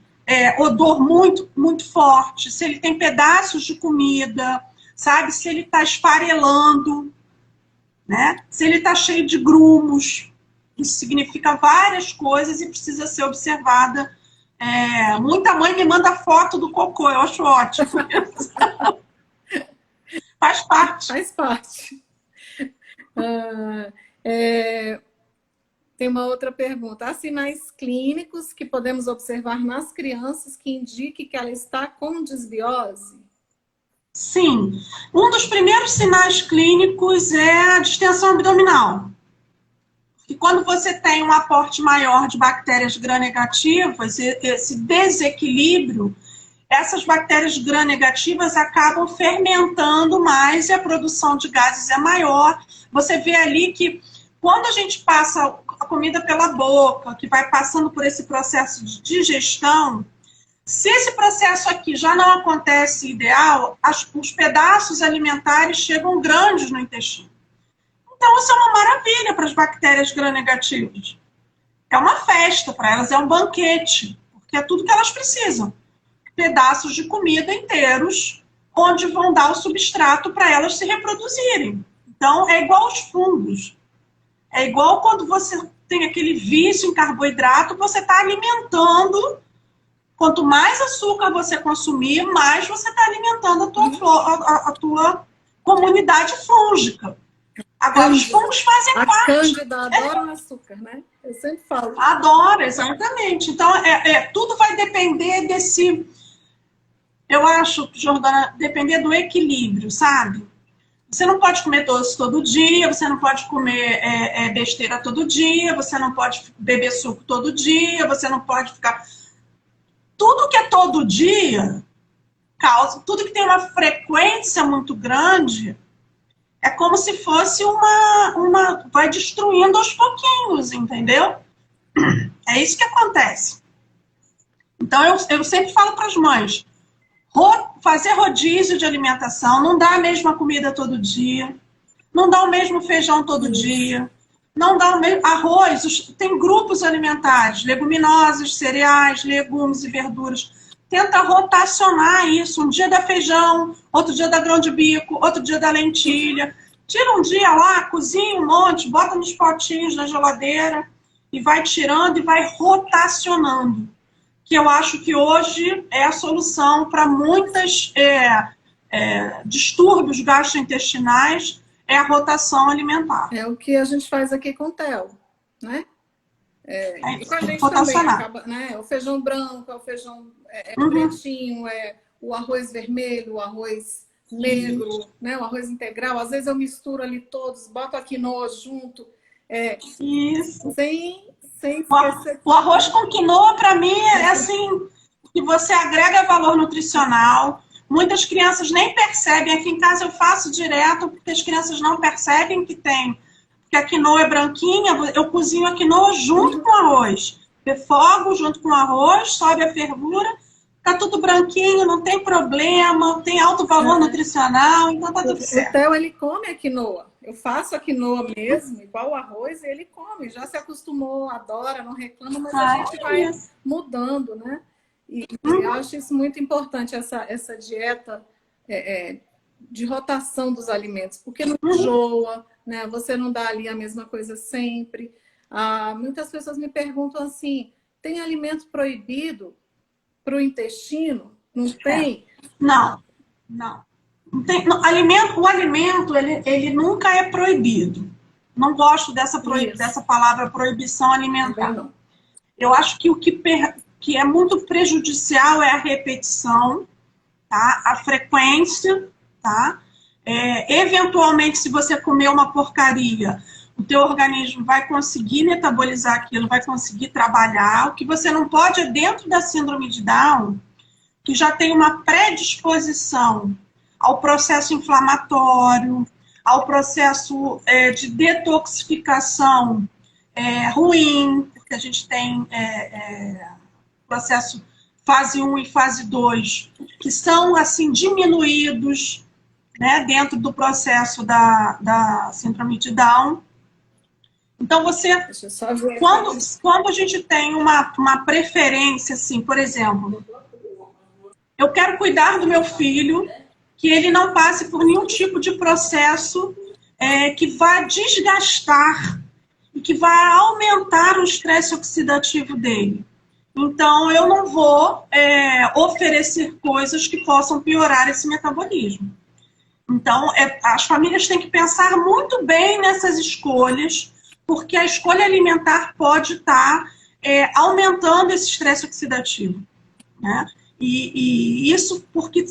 odor muito, muito forte, se ele tem pedaços de comida, sabe? Se ele está esfarelando, né? Se ele está cheio de grumos. Isso significa várias coisas e precisa ser observada. Muita mãe me manda foto do cocô, eu acho ótimo. Faz parte. Faz parte. Tem uma outra pergunta. Há sinais clínicos que podemos observar nas crianças que indiquem que ela está com desbiose? Sim. Um dos primeiros sinais clínicos é a distensão abdominal. E quando você tem um aporte maior de bactérias gram-negativas, esse desequilíbrio, essas bactérias gram-negativas acabam fermentando mais e a produção de gases é maior. Você vê ali que quando a gente passa a comida pela boca, que vai passando por esse processo de digestão, se esse processo aqui já não acontece ideal, os pedaços alimentares chegam grandes no intestino. Então, isso é uma maravilha para as bactérias gram-negativas. É uma festa para elas, é um banquete, porque é tudo que elas precisam. Pedaços de comida inteiros, onde vão dar o substrato para elas se reproduzirem. Então, é igual aos fungos. É igual quando você tem aquele vício em carboidrato, você está alimentando. Quanto mais açúcar você consumir, mais você está alimentando a tua comunidade fúngica. Agora, os fungos fazem parte. A Cândida adora o açúcar, né? Eu sempre falo. Adora, exatamente. Então, tudo vai depender desse... Eu acho, Jordana, depender do equilíbrio, sabe? Você não pode comer doce todo dia, você não pode comer besteira todo dia, você não pode beber suco todo dia, você não pode ficar... Tudo que é todo dia causa... Tudo que tem uma frequência muito grande é como se fosse vai destruindo aos pouquinhos, entendeu? É isso que acontece. Então, eu sempre falo para as mães, fazer rodízio de alimentação, não dá a mesma comida todo dia, não dá o mesmo feijão todo dia, não dá o mesmo arroz, tem grupos alimentares, leguminosas, cereais, legumes e verduras. Tenta rotacionar isso, um dia dá feijão, outro dia dá grão de bico, outro dia dá lentilha. Tira um dia lá, cozinha um monte, bota nos potinhos na geladeira e vai tirando e vai rotacionando. Que eu acho que hoje é a solução para muitos distúrbios gastrointestinais, é a rotação alimentar. É o que a gente faz aqui com o Theo, né? E com a gente também acaba, né? O feijão branco, é o feijão pretinho, é o arroz vermelho, o arroz negro, né? O arroz integral. Às vezes eu misturo ali todos, boto a quinoa junto. Isso. Sem esquecer. O arroz com quinoa, para mim, é assim, que você agrega valor nutricional. Muitas crianças nem percebem. Aqui em casa eu faço direto, porque as crianças não percebem que tem. Porque a quinoa é branquinha, eu cozinho a quinoa junto com o arroz. Refogo junto com o arroz, sobe a fervura, fica tudo branquinho, não tem problema, tem alto valor nutricional, então tá tudo certo. O Theo, ele come a quinoa. Eu faço a quinoa mesmo, igual o arroz, e ele come. Já se acostumou, adora, não reclama, mas a gente vai mudando, né? E eu acho isso muito importante, essa dieta de rotação dos alimentos, porque não enjoa, né? Você não dá ali a mesma coisa sempre. Muitas pessoas me perguntam assim, tem alimento proibido para o intestino? Não tem? Não. O alimento, ele nunca é proibido. Não gosto dessa palavra proibição alimentar. Não. Eu acho que o que é muito prejudicial é a repetição, tá? A frequência, tá? Eventualmente, se você comer uma porcaria, o teu organismo vai conseguir metabolizar aquilo, vai conseguir trabalhar. O que você não pode é dentro da síndrome de Down, que já tem uma predisposição ao processo inflamatório, ao processo de detoxificação ruim, porque a gente tem processo fase 1 e fase 2, que são assim diminuídos, né, dentro do processo da síndrome de Down. Então, quando a gente tem uma preferência, assim, por exemplo, eu quero cuidar do meu filho, que ele não passe por nenhum tipo de processo que vá desgastar e que vá aumentar o estresse oxidativo dele. Então, eu não vou oferecer coisas que possam piorar esse metabolismo. Então, as famílias têm que pensar muito bem nessas escolhas, porque a escolha alimentar pode estar aumentando esse estresse oxidativo, né? E isso porque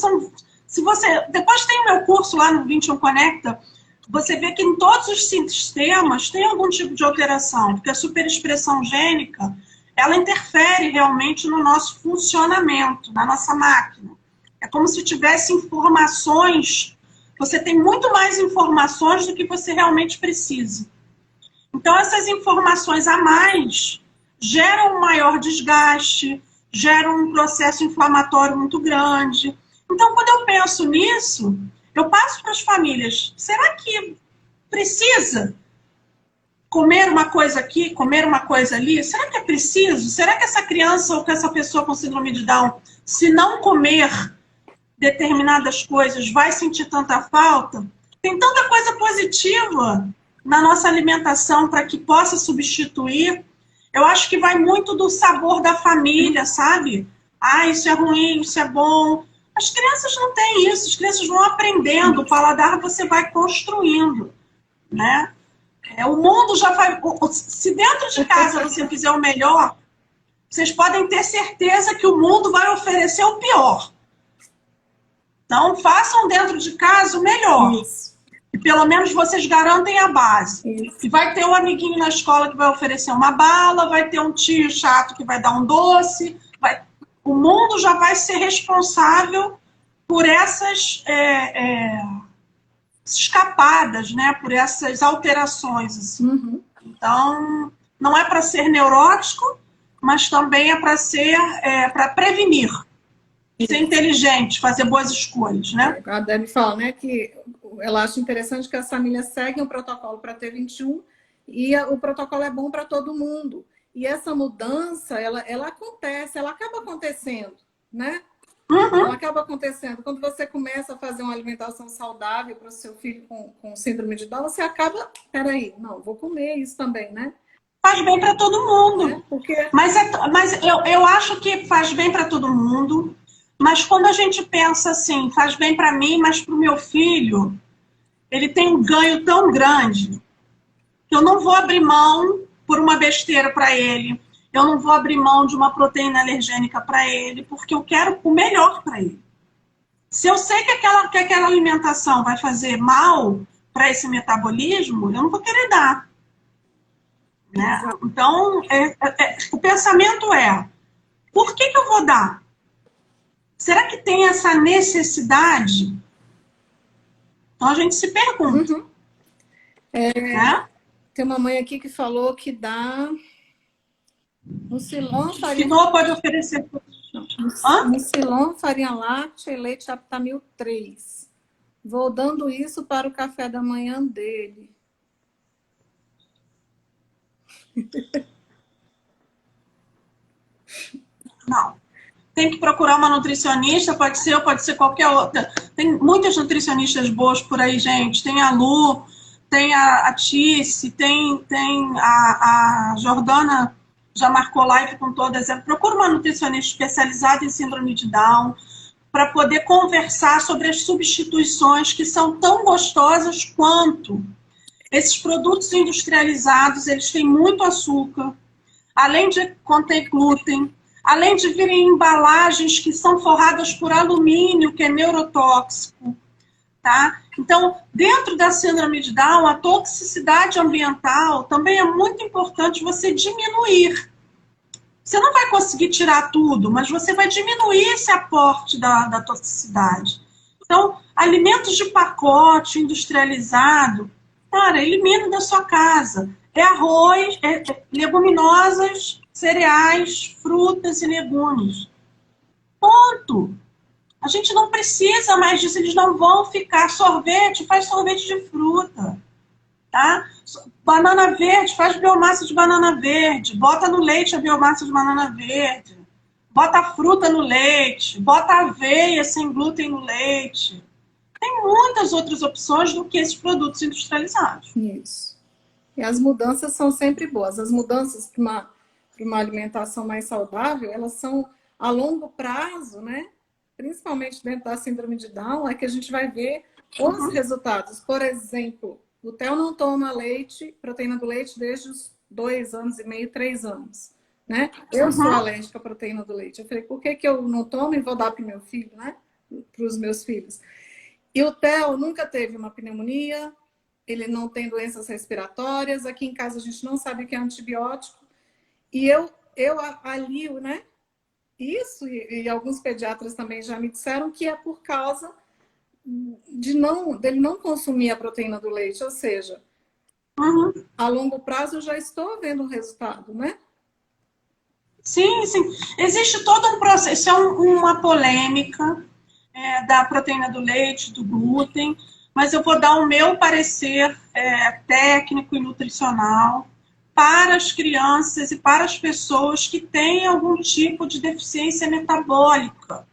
se você... Depois tem o meu curso lá no 21 Conecta, você vê que em todos os sistemas tem algum tipo de alteração, porque a superexpressão gênica, ela interfere realmente no nosso funcionamento, na nossa máquina. É como se tivesse informações, você tem muito mais informações do que você realmente precisa. Então, essas informações a mais geram um maior desgaste, geram um processo inflamatório muito grande. Então, quando eu penso nisso, eu passo para as famílias, será que precisa comer uma coisa aqui, comer uma coisa ali? Será que é preciso? Será que essa criança ou que essa pessoa com síndrome de Down, se não comer determinadas coisas, vai sentir tanta falta? Tem tanta coisa positiva na nossa alimentação para que possa substituir. Eu acho que vai muito do sabor da família, sabe? Isso é ruim, isso é bom. As crianças não têm isso, as crianças vão aprendendo, o paladar você vai construindo, né? O mundo já vai... Se dentro de casa você fizer o melhor, vocês podem ter certeza que o mundo vai oferecer o pior. Então, façam dentro de casa o melhor. Isso. E pelo menos vocês garantem a base. Isso. E vai ter um amiguinho na escola que vai oferecer uma bala, vai ter um tio chato que vai dar um doce. O mundo já vai ser responsável por essas escapadas, né? Por essas alterações. Assim. Uhum. Então, não é para ser neurótico, mas também é para ser, para prevenir, ser inteligente, fazer boas escolhas, né? A Dani fala, né, que ela acha interessante que as famílias seguem o protocolo para T21 e o protocolo é bom para todo mundo. E essa mudança, ela acontece, ela acaba acontecendo, né? Ela acaba acontecendo. Quando você começa a fazer uma alimentação saudável para o seu filho com síndrome de Down, você acaba, peraí, não, vou comer isso também, né? Faz bem para todo mundo. Porque... Mas eu acho que faz bem para todo mundo. Mas quando a gente pensa assim, faz bem para mim, mas para o meu filho, ele tem um ganho tão grande que eu não vou abrir mão por uma besteira para ele. Eu não vou abrir mão de uma proteína alergênica para ele, porque eu quero o melhor para ele. Se eu sei que aquela alimentação vai fazer mal para esse metabolismo, eu não vou querer dar. Né? Então, o pensamento é, por que eu vou dar? Será que tem essa necessidade? Então, a gente se pergunta. Né? Tem uma mãe aqui que falou que dá... Mucilon, farinha... Quinoa pode oferecer... Mucilon, farinha láctea e leite Aptamil 3. Vou dando isso para o café da manhã dele. Não. Tem que procurar uma nutricionista, pode ser qualquer outra. Tem muitas nutricionistas boas por aí, gente. Tem a Lu, tem a Tice, tem a Jordana, já marcou live com todas. Procura uma nutricionista especializada em síndrome de Down para poder conversar sobre as substituições que são tão gostosas quanto. Esses produtos industrializados, eles têm muito açúcar, além de conter glúten, além de virem embalagens que são forradas por alumínio, que é neurotóxico, tá? Então, dentro da síndrome de Down, a toxicidade ambiental também é muito importante você diminuir. Você não vai conseguir tirar tudo, mas você vai diminuir esse aporte da toxicidade. Então, alimentos de pacote industrializado, cara, elimina da sua casa. É arroz, leguminosas, cereais, frutas e legumes. Ponto. A gente não precisa mais disso, eles não vão ficar. Sorvete, faz sorvete de fruta. Tá? Banana verde, faz biomassa de banana verde. Bota no leite a biomassa de banana verde. Bota fruta no leite. Bota aveia sem glúten no leite. Tem muitas outras opções do que esses produtos industrializados. Isso. E as mudanças são sempre boas. As mudanças para uma alimentação mais saudável, elas são a longo prazo, né? Principalmente dentro da síndrome de Down, é que a gente vai ver os resultados. Por exemplo, o Theo não toma leite, proteína do leite, desde os 2 anos e meio, 3 anos. Né? Eu sou alérgica à proteína do leite. Eu falei, por que eu não tomo e vou dar para o meu filho, né? Para os meus filhos? E o Theo nunca teve uma pneumonia, ele não tem doenças respiratórias. Aqui em casa a gente não sabe o que é antibiótico. E eu alio, né? Isso, e alguns pediatras também já me disseram que é por causa dele não consumir a proteína do leite. Ou seja, a longo prazo eu já estou vendo um resultado, né? Sim, sim. Existe todo um processo, isso é uma polêmica da proteína do leite, do glúten, mas eu vou dar o meu parecer técnico e nutricional para as crianças e para as pessoas que têm algum tipo de deficiência metabólica.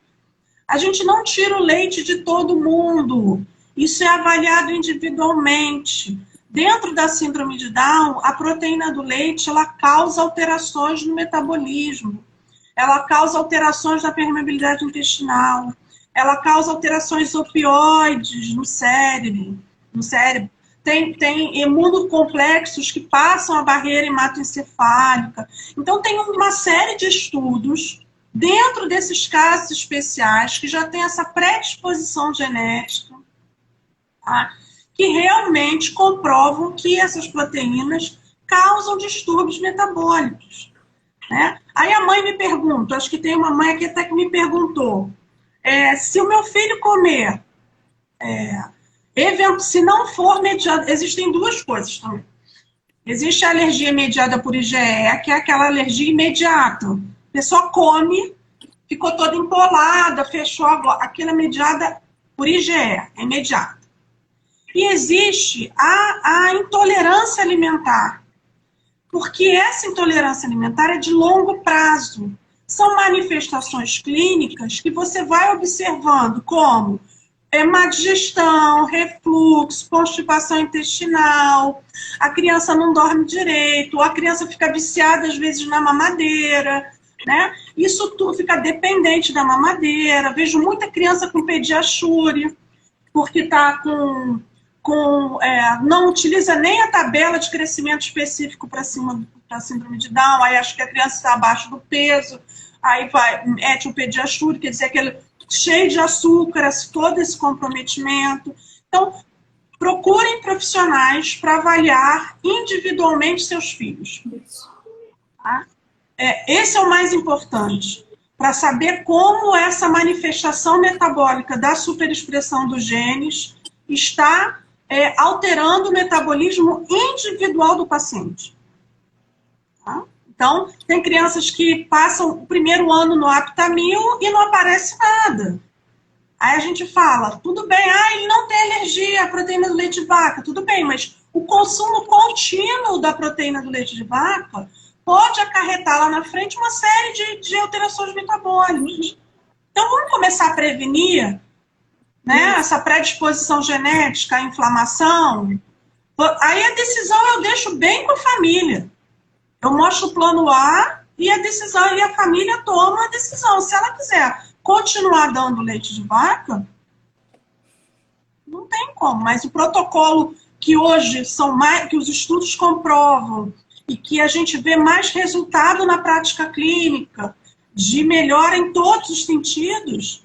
A gente não tira o leite de todo mundo. Isso é avaliado individualmente. Dentro da síndrome de Down, a proteína do leite ela causa alterações no metabolismo. Ela causa alterações na permeabilidade intestinal. Ela causa alterações opioides no cérebro. Tem imunocomplexos que passam a barreira hematoencefálica. Então, tem uma série de estudos dentro desses casos especiais que já tem essa predisposição genética, tá? Que realmente comprovam que essas proteínas causam distúrbios metabólicos. Né? Aí a mãe me pergunta, acho que tem uma mãe aqui até que me perguntou, se o meu filho comer... se não for mediado, existem duas coisas também. Existe a alergia mediada por IgE, que é aquela alergia imediata. A pessoa come, ficou toda empolada, fechou a boca. Aquela é mediada por IgE, é imediata. E existe a intolerância alimentar, porque essa intolerância alimentar é de longo prazo. São manifestações clínicas que você vai observando, como má digestão, refluxo, constipação intestinal, a criança não dorme direito, ou a criança fica viciada às vezes na mamadeira, né? Isso tudo fica dependente da mamadeira. Vejo muita criança com pediachuria, porque está não utiliza nem a tabela de crescimento específico para síndrome de Down, aí acho que a criança está abaixo do peso, aí mete um pediachuria, quer dizer, aquele cheio de açúcar, todo esse comprometimento. Então, procurem profissionais para avaliar individualmente seus filhos. Tá? Esse é o mais importante, para saber como essa manifestação metabólica da superexpressão dos genes está alterando o metabolismo individual do paciente. Tá? Então, tem crianças que passam o primeiro ano no Aptamil e não aparece nada. Aí a gente fala, tudo bem, ele não tem alergia à proteína do leite de vaca, tudo bem, mas o consumo contínuo da proteína do leite de vaca pode acarretar lá na frente uma série de alterações metabólicas. Então, vamos começar a prevenir, né, essa predisposição genética à inflamação. Aí a decisão eu deixo bem com a família. Eu mostro o plano A e a decisão, e a família toma a decisão. Se ela quiser continuar dando leite de vaca, não tem como. Mas o protocolo que hoje que os estudos comprovam e que a gente vê mais resultado na prática clínica, de melhora em todos os sentidos,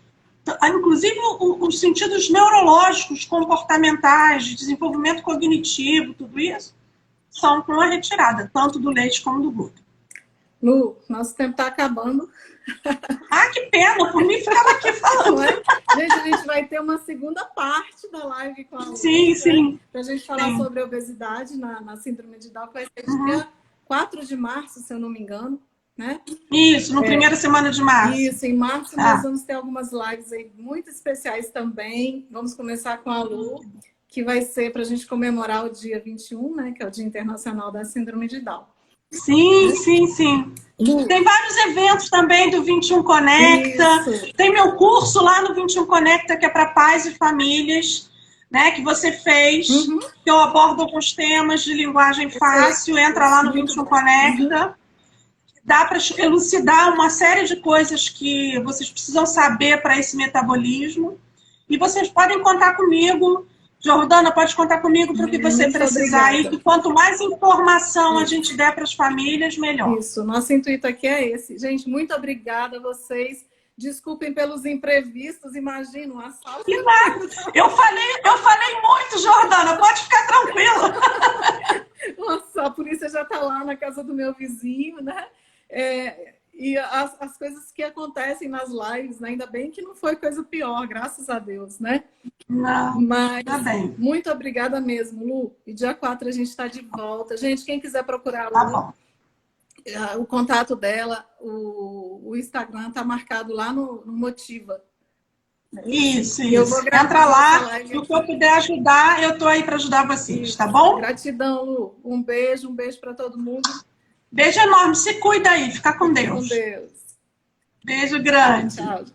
inclusive os sentidos neurológicos, comportamentais, de desenvolvimento cognitivo, tudo isso, são com a retirada, tanto do leite como do glúten. Lu, nosso tempo está acabando. Que pena, por mim ficava aqui falando. Gente, a gente vai ter uma segunda parte da live com a Lu. Sim. Para a gente falar sobre a obesidade na síndrome de Down, que vai ser dia 4 de março, se eu não me engano. Né? Isso, no primeira semana de março. Isso, em março nós vamos ter algumas lives aí muito especiais também. Vamos começar com a Lu, que vai ser para a gente comemorar o dia 21, né, que é o Dia Internacional da Síndrome de Down. Sim. Tem vários eventos também do 21 Conecta. Isso. Tem meu curso lá no 21 Conecta, que é para pais e famílias, né, que você fez, que eu abordo alguns temas de linguagem fácil. Entra lá no 21 Conecta. Dá para elucidar uma série de coisas que vocês precisam saber para esse metabolismo. E vocês podem contar comigo. Jordana, pode contar comigo para o que você precisar. E quanto mais informação a gente der para as famílias, melhor. Isso, nosso intuito aqui é esse. Gente, muito obrigada a vocês. Desculpem pelos imprevistos, imagina, um assalto. Que nada. Eu falei muito, Jordana, pode ficar tranquila. Nossa, a polícia já está lá na casa do meu vizinho, né? E as coisas que acontecem nas lives, né? Ainda bem que não foi coisa pior, graças a Deus, né? Não, mas tá bem. Muito obrigada mesmo, Lu. E dia 4 a gente está de volta. Gente, quem quiser procurar a Lu, tá bom. O contato dela, o Instagram tá marcado lá no Motiva. Isso. Entra lá, e o que eu puder ajudar, eu tô aí para ajudar vocês, isso. Tá bom? Gratidão, Lu. Um beijo para todo mundo. Beijo enorme. Se cuida aí. Fica com Deus. Com Deus. Beijo grande. Tchau.